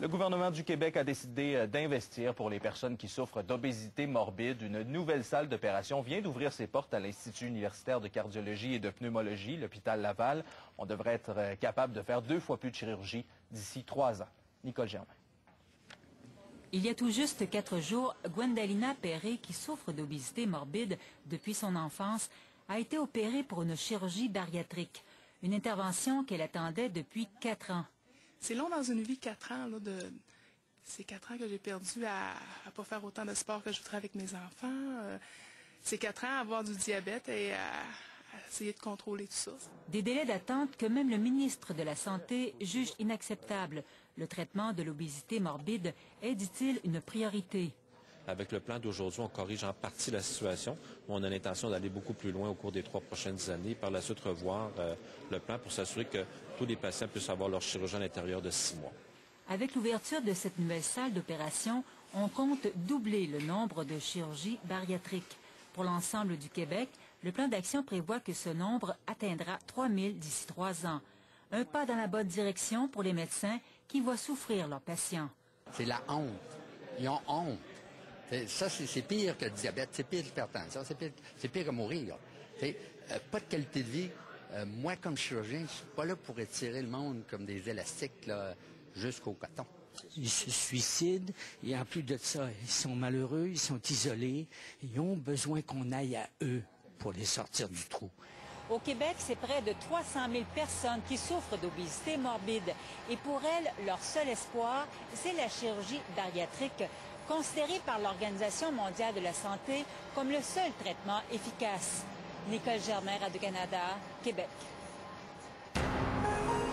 Le gouvernement du Québec a décidé d'investir pour les personnes qui souffrent d'obésité morbide. Une nouvelle salle d'opération vient d'ouvrir ses portes à l'Institut universitaire de cardiologie et de pneumologie, l'hôpital Laval. On devrait être capable de faire 2 fois plus de chirurgie d'ici 3 ans. Nicole Germain. Il y a tout juste 4 jours, Gwendalina Perret, qui souffre d'obésité morbide depuis son enfance, a été opérée pour une chirurgie bariatrique. Une intervention qu'elle attendait depuis 4 ans. C'est long dans une vie, 4 ans. C'est 4 ans que j'ai perdu à ne pas faire autant de sport que je voudrais avec mes enfants. C'est 4 ans à avoir du diabète et à essayer de contrôler tout ça. Des délais d'attente que même le ministre de la Santé juge inacceptables. Le traitement de l'obésité morbide est, dit-il, une priorité. Avec le plan d'aujourd'hui, on corrige en partie la situation. On a l'intention d'aller beaucoup plus loin au cours des 3 prochaines années. Par la suite, revoir le plan pour s'assurer que tous les patients puissent avoir leur chirurgien à l'intérieur de 6 mois. Avec l'ouverture de cette nouvelle salle d'opération, on compte doubler le nombre de chirurgies bariatriques. Pour l'ensemble du Québec, le plan d'action prévoit que ce nombre atteindra 3 000 d'ici 3 ans. Un pas dans la bonne direction pour les médecins qui voient souffrir leurs patients. C'est la honte. Ils ont honte. Ça, c'est pire que le diabète, c'est pire que l'hypertension, c'est pire que mourir. Pas de qualité de vie. Moi, comme chirurgien, je ne suis pas là pour étirer le monde comme des élastiques jusqu'au coton. Ils se suicident et en plus de ça, ils sont malheureux, ils sont isolés. Ils ont besoin qu'on aille à eux pour les sortir du trou. Au Québec, c'est près de 300 000 personnes qui souffrent d'obésité morbide. Et pour elles, leur seul espoir, c'est la chirurgie bariatrique, considérée par l'Organisation mondiale de la santé comme le seul traitement efficace. Nicole Germain, Radio-Canada, Québec.